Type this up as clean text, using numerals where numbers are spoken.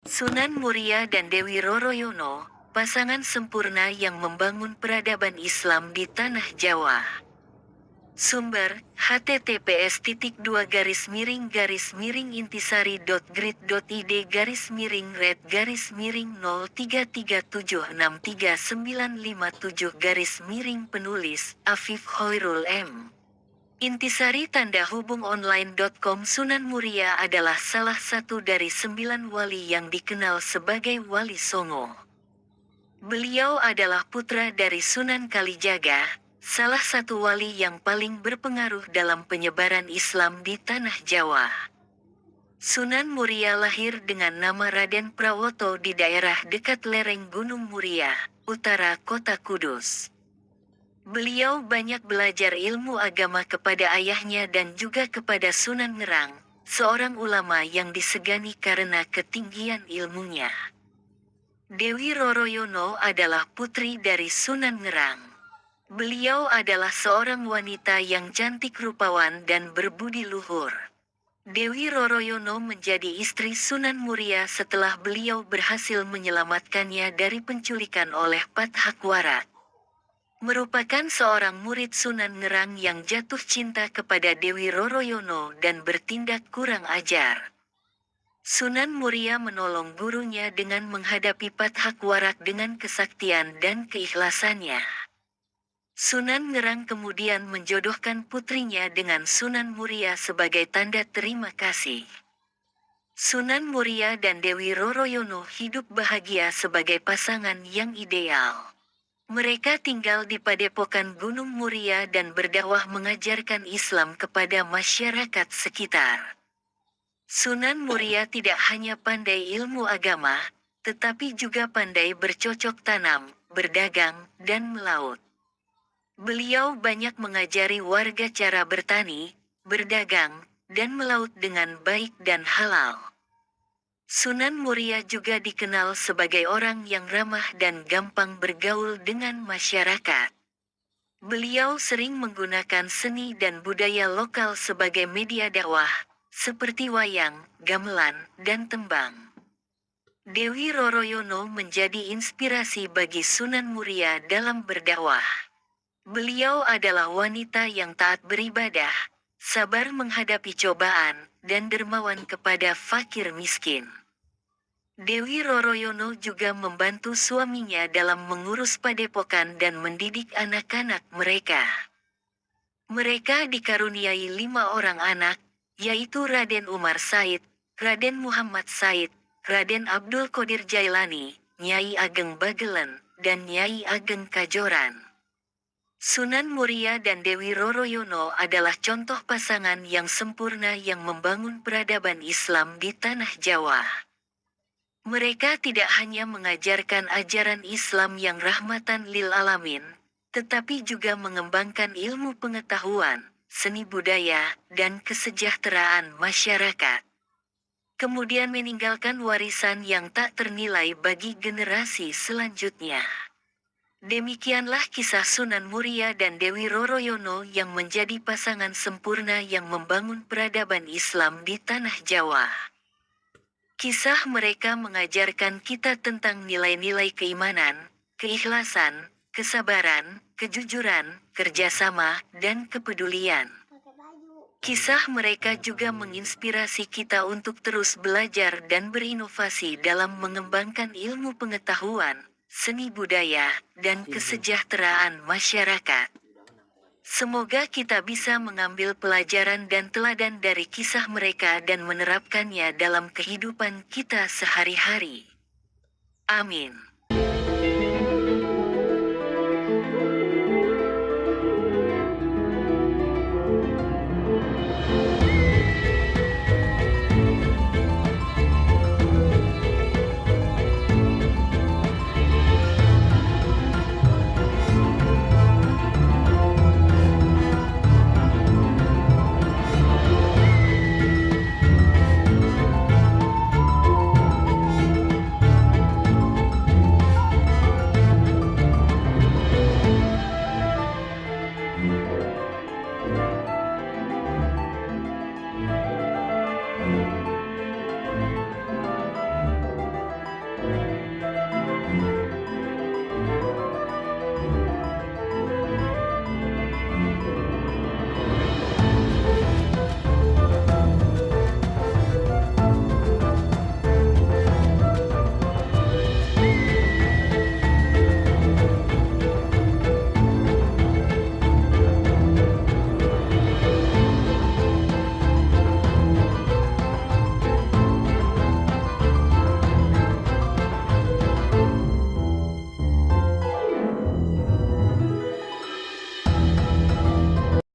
Sunan Muria dan Dewi Roroyono, pasangan sempurna yang membangun peradaban Islam di tanah Jawa. Sumber, https://grid.id-red-miring-red-miring-033763957-penulis, Afif Hoirul M. Intisari tanda hubung online.com. Sunan Muria adalah salah satu dari 9 wali yang dikenal sebagai Wali Songo. Beliau adalah putra dari Sunan Kalijaga, salah satu wali yang paling berpengaruh dalam penyebaran Islam di tanah Jawa. Sunan Muria lahir dengan nama Raden Prawoto di daerah dekat lereng Gunung Muria, utara kota Kudus. Beliau banyak belajar ilmu agama kepada ayahnya dan juga kepada Sunan Ngerang, seorang ulama yang disegani karena ketinggian ilmunya. Dewi Roroyono adalah putri dari Sunan Ngerang. Beliau adalah seorang wanita yang cantik rupawan dan berbudi luhur. Dewi Roroyono menjadi istri Sunan Muria setelah beliau berhasil menyelamatkannya dari penculikan oleh Pat Hakwarat. Merupakan seorang murid Sunan Ngerang yang jatuh cinta kepada Dewi Roroyono dan bertindak kurang ajar. Sunan Muria menolong gurunya dengan menghadapi Pat Hakwarat dengan kesaktian dan keikhlasannya. Sunan Ngerang kemudian menjodohkan putrinya dengan Sunan Muria sebagai tanda terima kasih. Sunan Muria dan Dewi Roroyono hidup bahagia sebagai pasangan yang ideal. Mereka tinggal di padepokan Gunung Muria dan berdakwah mengajarkan Islam kepada masyarakat sekitar. Sunan Muria tidak hanya pandai ilmu agama, tetapi juga pandai bercocok tanam, berdagang, dan melaut. Beliau banyak mengajari warga cara bertani, berdagang, dan melaut dengan baik dan halal. Sunan Muria juga dikenal sebagai orang yang ramah dan gampang bergaul dengan masyarakat. Beliau sering menggunakan seni dan budaya lokal sebagai media dakwah, seperti wayang, gamelan, dan tembang. Dewi Roroyono menjadi inspirasi bagi Sunan Muria dalam berdakwah. Beliau adalah wanita yang taat beribadah, sabar menghadapi cobaan, dan dermawan kepada fakir miskin. Dewi Roroyono juga membantu suaminya dalam mengurus padepokan dan mendidik anak-anak mereka. Mereka dikaruniai 5 orang anak, yaitu Raden Umar Said, Raden Muhammad Said, Raden Abdul Qadir Jailani, Nyai Ageng Bagelen, dan Nyai Ageng Kajoran. Sunan Muria dan Dewi Roroyono adalah contoh pasangan yang sempurna yang membangun peradaban Islam di tanah Jawa. Mereka tidak hanya mengajarkan ajaran Islam yang rahmatan lil alamin, tetapi juga mengembangkan ilmu pengetahuan, seni budaya, dan kesejahteraan masyarakat. Kemudian meninggalkan warisan yang tak ternilai bagi generasi selanjutnya. Demikianlah kisah Sunan Muria dan Dewi Roroyono yang menjadi pasangan sempurna yang membangun peradaban Islam di tanah Jawa. Kisah mereka mengajarkan kita tentang nilai-nilai keimanan, keikhlasan, kesabaran, kejujuran, kerjasama, dan kepedulian. Kisah mereka juga menginspirasi kita untuk terus belajar dan berinovasi dalam mengembangkan ilmu pengetahuan, seni budaya, dan kesejahteraan masyarakat. Semoga kita bisa mengambil pelajaran dan teladan dari kisah mereka dan menerapkannya dalam kehidupan kita sehari-hari. Amin.